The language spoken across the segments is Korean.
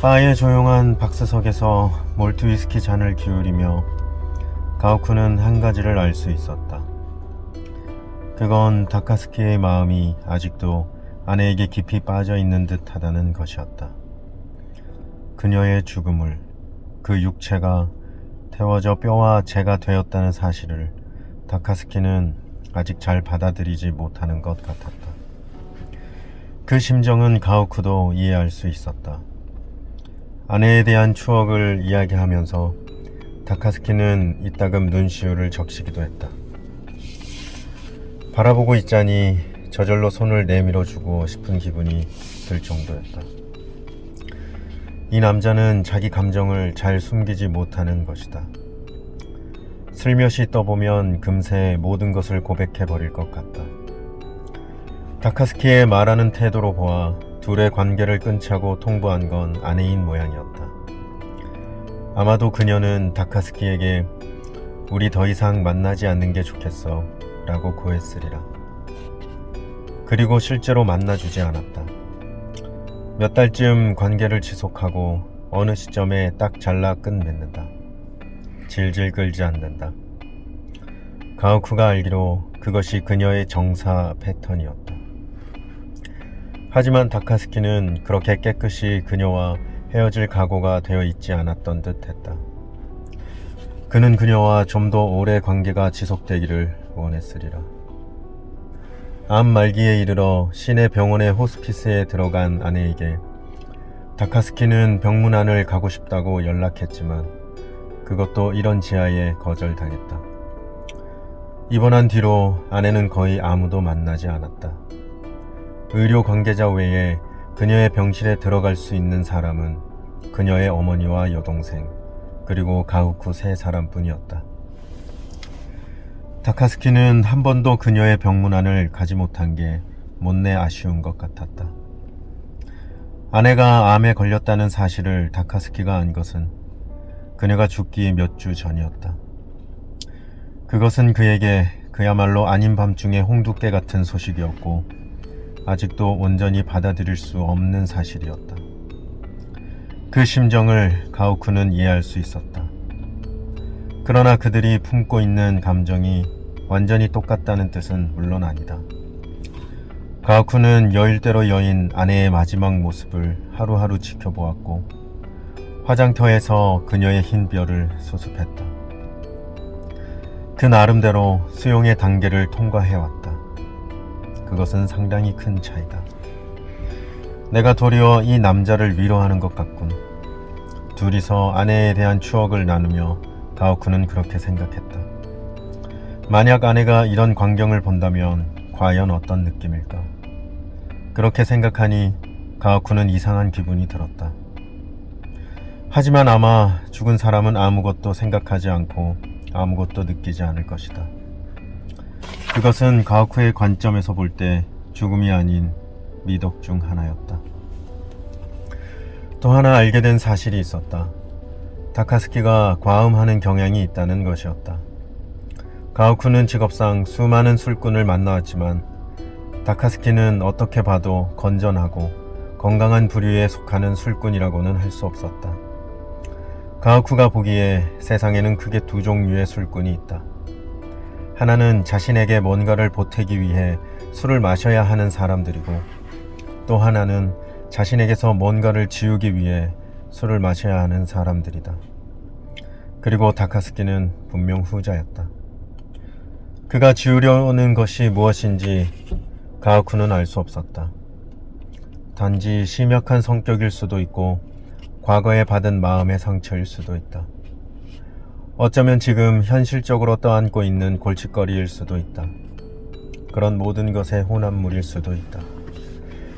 바의 조용한 박스석에서 몰트 위스키 잔을 기울이며 가오쿠는 한 가지를 알 수 있었다. 그건 다카스키의 마음이 아직도 아내에게 깊이 빠져 있는 듯하다는 것이었다. 그녀의 죽음을, 그 육체가 태워져 뼈와 재가 되었다는 사실을 다카스키는 아직 잘 받아들이지 못하는 것 같았다. 그 심정은 가오쿠도 이해할 수 있었다. 아내에 대한 추억을 이야기하면서 다카스키는 이따금 눈시울을 적시기도 했다. 바라보고 있자니 저절로 손을 내밀어주고 싶은 기분이 들 정도였다. 이 남자는 자기 감정을 잘 숨기지 못하는 것이다. 슬며시 떠보면 금세 모든 것을 고백해버릴 것 같다. 다카스키의 말하는 태도로 보아 둘의 관계를 끊자고 통보한 건 아내인 모양이었다. 아마도 그녀는 다카스키에게 우리 더 이상 만나지 않는 게 좋겠어 라고 고했으리라. 그리고 실제로 만나주지 않았다. 몇 달쯤 관계를 지속하고 어느 시점에 딱 잘라 끝맺는다. 질질 끌지 않는다. 가오쿠가 알기로 그것이 그녀의 정사 패턴이었다. 하지만 다카스키는 그렇게 깨끗이 그녀와 헤어질 각오가 되어 있지 않았던 듯 했다. 그는 그녀와 좀 더 오래 관계가 지속되기를 원했으리라. 암 말기에 이르러 시내 병원의 호스피스에 들어간 아내에게 다카스키는 병문안을 가고 싶다고 연락했지만 그것도 이런 지하에 거절당했다. 입원한 뒤로 아내는 거의 아무도 만나지 않았다. 의료 관계자 외에 그녀의 병실에 들어갈 수 있는 사람은 그녀의 어머니와 여동생, 그리고 가오쿠 세 사람뿐이었다. 다카스키는 한 번도 그녀의 병문안을 가지 못한 게 못내 아쉬운 것 같았다. 아내가 암에 걸렸다는 사실을 다카스키가 안 것은 그녀가 죽기 몇 주 전이었다. 그것은 그에게 그야말로 아닌 밤중에 홍두깨 같은 소식이었고 아직도 온전히 받아들일 수 없는 사실이었다. 그 심정을 가오쿠는 이해할 수 있었다. 그러나 그들이 품고 있는 감정이 완전히 똑같다는 뜻은 물론 아니다. 가오쿠는 여일대로 여인 아내의 마지막 모습을 하루하루 지켜보았고 화장터에서 그녀의 흰 뼈를 수습했다. 그 나름대로 수용의 단계를 통과해왔다. 그것은 상당히 큰 차이다. 내가 도리어 이 남자를 위로하는 것 같군. 둘이서 아내에 대한 추억을 나누며 가오쿠는 그렇게 생각했다. 만약 아내가 이런 광경을 본다면 과연 어떤 느낌일까? 그렇게 생각하니 가오쿠는 이상한 기분이 들었다. 하지만 아마 죽은 사람은 아무것도 생각하지 않고 아무것도 느끼지 않을 것이다. 그것은 가오쿠의 관점에서 볼 때 죽음이 아닌 미덕 중 하나였다. 또 하나 알게 된 사실이 있었다. 다카스키가 과음하는 경향이 있다는 것이었다. 가오쿠는 직업상 수많은 술꾼을 만나왔지만 다카스키는 어떻게 봐도 건전하고 건강한 부류에 속하는 술꾼이라고는 할 수 없었다. 가오쿠가 보기에 세상에는 크게 두 종류의 술꾼이 있다. 하나는 자신에게 뭔가를 보태기 위해 술을 마셔야 하는 사람들이고 또 하나는 자신에게서 뭔가를 지우기 위해 술을 마셔야 하는 사람들이다. 그리고 다카스키는 분명 후자였다. 그가 지우려는 것이 무엇인지 가오쿠는 알 수 없었다. 단지 심약한 성격일 수도 있고 과거에 받은 마음의 상처일 수도 있다. 어쩌면 지금 현실적으로 떠안고 있는 골칫거리일 수도 있다. 그런 모든 것의 혼합물일 수도 있다.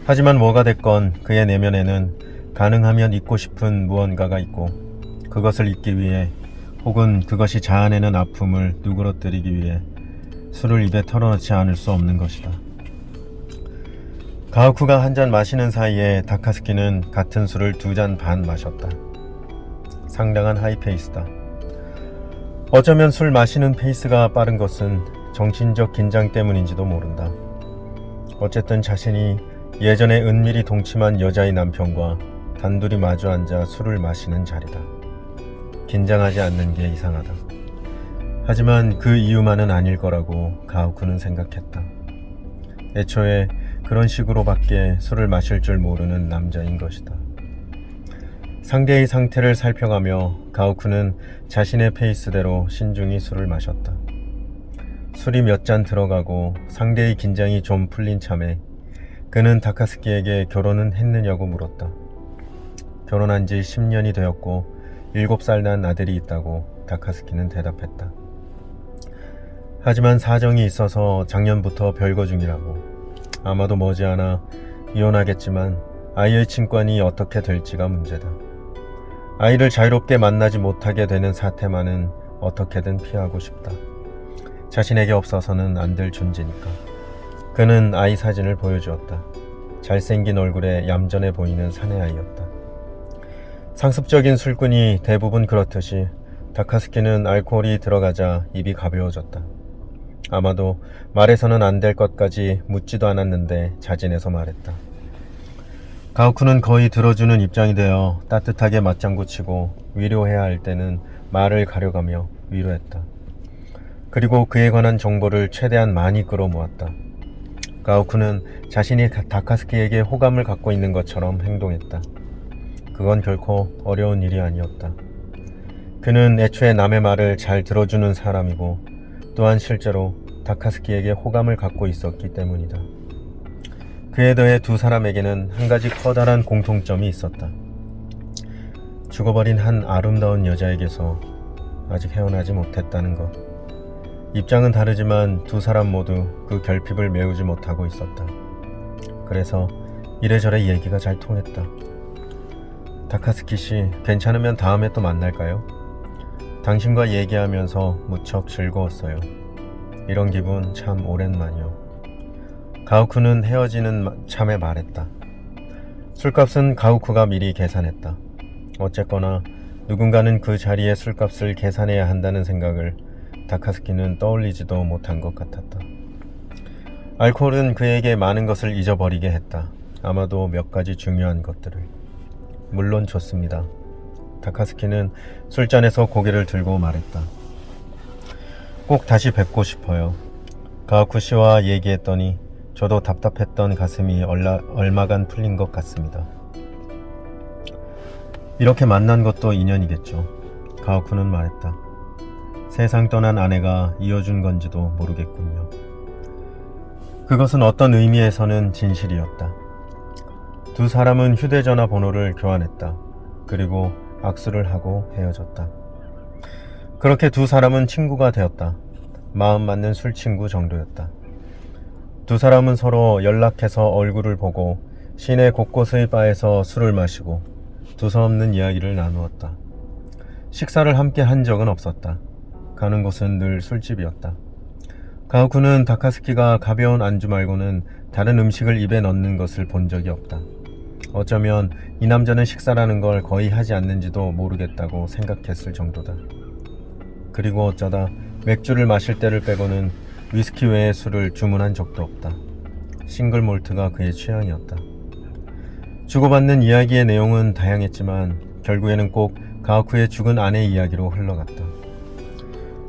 하지만 뭐가 됐건 그의 내면에는 가능하면 잊고 싶은 무언가가 있고 그것을 잊기 위해 혹은 그것이 자아내는 아픔을 누그러뜨리기 위해 술을 입에 털어넣지 않을 수 없는 것이다. 가오쿠가 한 잔 마시는 사이에 다카스키는 같은 술을 2잔 반 마셨다. 상당한 하이페이스다. 어쩌면 술 마시는 페이스가 빠른 것은 정신적 긴장 때문인지도 모른다. 어쨌든 자신이 예전에 은밀히 동침한 여자의 남편과 단둘이 마주 앉아 술을 마시는 자리다. 긴장하지 않는 게 이상하다. 하지만 그 이유만은 아닐 거라고 가오쿠는 생각했다. 애초에 그런 식으로밖에 술을 마실 줄 모르는 남자인 것이다. 상대의 상태를 살펴가며 가오쿠는 자신의 페이스대로 신중히 술을 마셨다. 술이 몇 잔 들어가고 상대의 긴장이 좀 풀린 참에 그는 다카스키에게 결혼은 했느냐고 물었다. 결혼한 지 10년이 되었고 7살 난 아들이 있다고 다카스키는 대답했다. 하지만 사정이 있어서 작년부터 별거 중이라고. 아마도 머지않아 이혼하겠지만 아이의 친권이 어떻게 될지가 문제다. 아이를 자유롭게 만나지 못하게 되는 사태만은 어떻게든 피하고 싶다. 자신에게 없어서는 안 될 존재니까. 그는 아이 사진을 보여주었다. 잘생긴 얼굴에 얌전해 보이는 사내아이였다. 상습적인 술꾼이 대부분 그렇듯이 다카스키는 알코올이 들어가자 입이 가벼워졌다. 아마도 말해서는 안 될 것까지 묻지도 않았는데 자진해서 말했다. 가오쿠는 거의 들어주는 입장이 되어 따뜻하게 맞장구 치고 위로해야 할 때는 말을 가려가며 위로했다. 그리고 그에 관한 정보를 최대한 많이 끌어모았다. 가오쿠는 자신이 다카스키에게 호감을 갖고 있는 것처럼 행동했다. 그건 결코 어려운 일이 아니었다. 그는 애초에 남의 말을 잘 들어주는 사람이고 또한 실제로 다카스키에게 호감을 갖고 있었기 때문이다. 그에 더해 두 사람에게는 한 가지 커다란 공통점이 있었다. 죽어버린 한 아름다운 여자에게서 아직 헤어나지 못했다는 것. 입장은 다르지만 두 사람 모두 그 결핍을 메우지 못하고 있었다. 그래서 이래저래 얘기가 잘 통했다. 다카스키 씨, 괜찮으면 다음에 또 만날까요? 당신과 얘기하면서 무척 즐거웠어요. 이런 기분 참 오랜만이요. 가오쿠는 헤어지는 참에 말했다. 술값은 가오쿠가 미리 계산했다. 어쨌거나 누군가는 그 자리에 술값을 계산해야 한다는 생각을 다카스키는 떠올리지도 못한 것 같았다. 알코올은 그에게 많은 것을 잊어버리게 했다. 아마도 몇 가지 중요한 것들을. 물론 좋습니다. 다카스키는 술잔에서 고개를 들고 말했다. 꼭 다시 뵙고 싶어요. 가오쿠 씨와 얘기했더니 저도 답답했던 가슴이 얼마간 풀린 것 같습니다. 이렇게 만난 것도 인연이겠죠. 가오쿠는 말했다. 세상 떠난 아내가 이어준 건지도 모르겠군요. 그것은 어떤 의미에서는 진실이었다. 두 사람은 휴대전화 번호를 교환했다. 그리고 악수를 하고 헤어졌다. 그렇게 두 사람은 친구가 되었다. 마음 맞는 술친구 정도였다. 두 사람은 서로 연락해서 얼굴을 보고 시내 곳곳의 바에서 술을 마시고 두서없는 이야기를 나누었다. 식사를 함께 한 적은 없었다. 가는 곳은 늘 술집이었다. 가오쿠는 다카스키가 가벼운 안주 말고는 다른 음식을 입에 넣는 것을 본 적이 없다. 어쩌면 이 남자는 식사라는 걸 거의 하지 않는지도 모르겠다고 생각했을 정도다. 그리고 어쩌다 맥주를 마실 때를 빼고는 위스키 외의 술을 주문한 적도 없다. 싱글 몰트가 그의 취향이었다. 주고받는 이야기의 내용은 다양했지만 결국에는 꼭 가오쿠의 죽은 아내 이야기로 흘러갔다.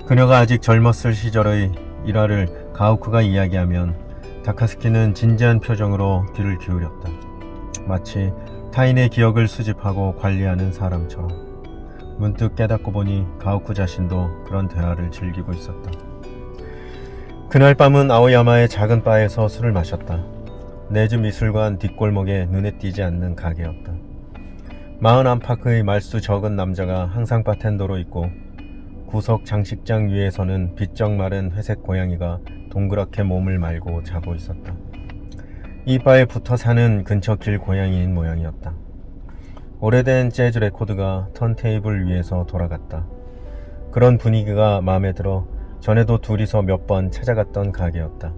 그녀가 아직 젊었을 시절의 일화를 가오쿠가 이야기하면 다카스키는 진지한 표정으로 귀를 기울였다. 마치 타인의 기억을 수집하고 관리하는 사람처럼. 문득 깨닫고 보니 가오쿠 자신도 그런 대화를 즐기고 있었다. 그날 밤은 아오야마의 작은 바에서 술을 마셨다. 내주 미술관 뒷골목에 눈에 띄지 않는 가게였다. 41파크의 말수 적은 남자가 항상 바텐더로 있고 구석 장식장 위에서는 비쩍 마른 회색 고양이가 동그랗게 몸을 말고 자고 있었다. 이 바에 붙어 사는 근처 길 고양이인 모양이었다. 오래된 재즈 레코드가 턴테이블 위에서 돌아갔다. 그런 분위기가 마음에 들어 전에도 둘이서 몇 번 찾아갔던 가게였다.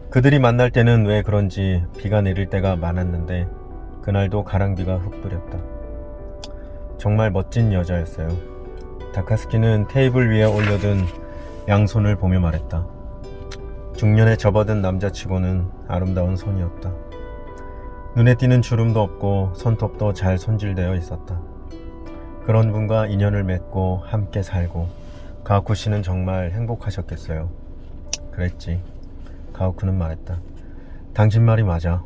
그들이 만날 때는 왜 그런지 비가 내릴 때가 많았는데 그날도 가랑비가 흙 뿌렸다. 정말 멋진 여자였어요. 다카스키는 테이블 위에 올려둔 양손을 보며 말했다. 중년에 접어든 남자치고는 아름다운 손이었다. 눈에 띄는 주름도 없고 손톱도 잘 손질되어 있었다. 그런 분과 인연을 맺고 함께 살고 가오쿠 씨는 정말 행복하셨겠어요. 그랬지. 가오쿠는 말했다. 당신 말이 맞아.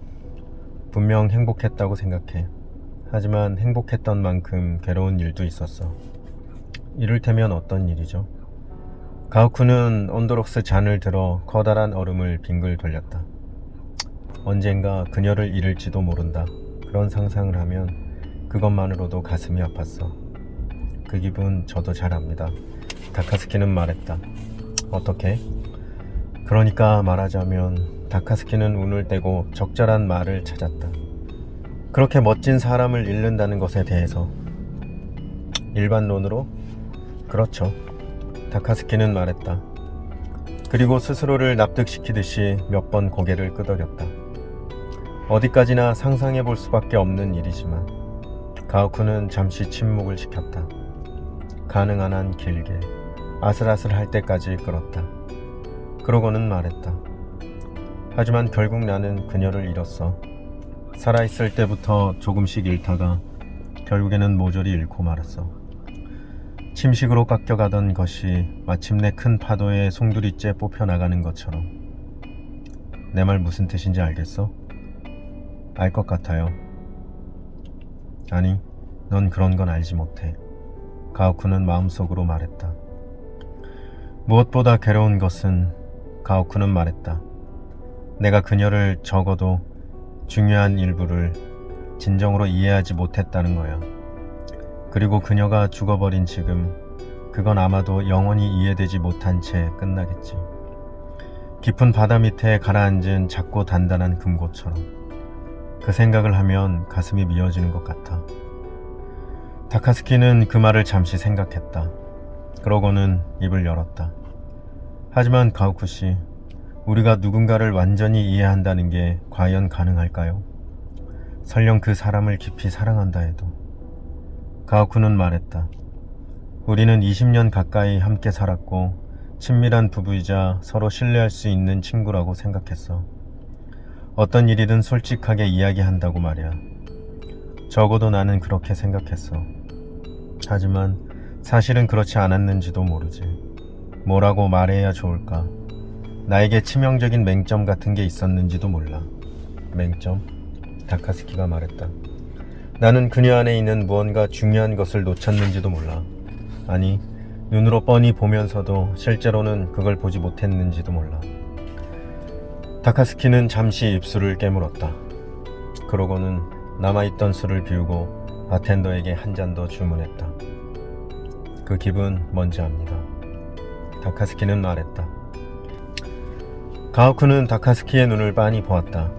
분명 행복했다고 생각해. 하지만 행복했던 만큼 괴로운 일도 있었어. 이를테면 어떤 일이죠? 가오쿠는 온도록스 잔을 들어 커다란 얼음을 빙글 돌렸다. 언젠가 그녀를 잃을지도 모른다. 그런 상상을 하면 그것만으로도 가슴이 아팠어. 그 기분 저도 잘 압니다. 다카스키는 말했다. 어떻게? 그러니까 말하자면 다카스키는 운을 떼고 적절한 말을 찾았다. 그렇게 멋진 사람을 잃는다는 것에 대해서 일반론으로? 그렇죠. 다카스키는 말했다. 그리고 스스로를 납득시키듯이 몇 번 고개를 끄덕였다. 어디까지나 상상해 볼 수밖에 없는 일이지만 가오쿠는 잠시 침묵을 지켰다. 가능한 한 길게 아슬아슬할 때까지 끌었다. 그러고는 말했다. 하지만 결국 나는 그녀를 잃었어. 살아있을 때부터 조금씩 잃다가 결국에는 모조리 잃고 말았어. 침식으로 깎여가던 것이 마침내 큰 파도에 송두리째 뽑혀나가는 것처럼. 내 말 무슨 뜻인지 알겠어? 알 것 같아요. 아니, 넌 그런 건 알지 못해. 가오쿠는 마음속으로 말했다. 무엇보다 괴로운 것은 가오쿠는 말했다. 내가 그녀를 적어도 중요한 일부를 진정으로 이해하지 못했다는 거야. 그리고 그녀가 죽어버린 지금 그건 아마도 영원히 이해되지 못한 채 끝나겠지. 깊은 바다 밑에 가라앉은 작고 단단한 금고처럼. 그 생각을 하면 가슴이 미어지는 것 같아. 다카스키는 그 말을 잠시 생각했다. 그러고는 입을 열었다. 하지만 가오쿠씨, 우리가 누군가를 완전히 이해한다는 게 과연 가능할까요? 설령 그 사람을 깊이 사랑한다 해도. 가오쿠는 말했다. 우리는 20년 가까이 함께 살았고 친밀한 부부이자 서로 신뢰할 수 있는 친구라고 생각했어. 어떤 일이든 솔직하게 이야기한다고 말이야. 적어도 나는 그렇게 생각했어. 하지만 사실은 그렇지 않았는지도 모르지. 뭐라고 말해야 좋을까? 나에게 치명적인 맹점 같은 게 있었는지도 몰라. 맹점? 다카스키가 말했다. 나는 그녀 안에 있는 무언가 중요한 것을 놓쳤는지도 몰라. 아니, 눈으로 뻔히 보면서도 실제로는 그걸 보지 못했는지도 몰라. 다카스키는 잠시 입술을 깨물었다. 그러고는 남아있던 술을 비우고 바텐더에게 한 잔 더 주문했다. 그 기분 뭔지 압니다. 다카스키는 말했다. 가오쿠는 다카스키의 눈을 빤히 보았다.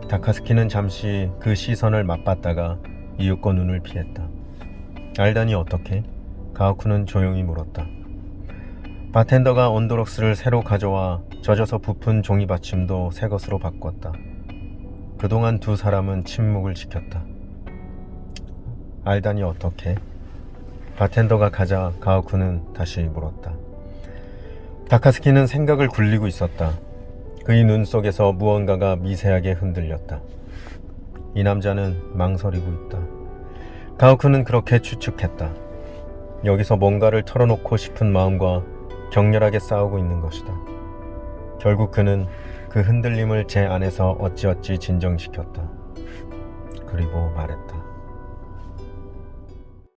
다카스키는 잠시 그 시선을 맞받다가 이윽고 눈을 피했다. 알다니 어떻게? 가오쿠는 조용히 물었다. 바텐더가 온도록스를 새로 가져와 젖어서 부푼 종이 받침도 새 것으로 바꿨다. 그동안 두 사람은 침묵을 지켰다. 알다니 어떻게? 바텐더가 가자 가오쿠는 다시 물었다. 다카스키는 생각을 굴리고 있었다. 그의 눈 속에서 무언가가 미세하게 흔들렸다. 이 남자는 망설이고 있다. 가오쿠는 그렇게 추측했다. 여기서 뭔가를 털어놓고 싶은 마음과 격렬하게 싸우고 있는 것이다. 결국 그는 그 흔들림을 제 안에서 어찌어찌 진정시켰다. 그리고 말했다.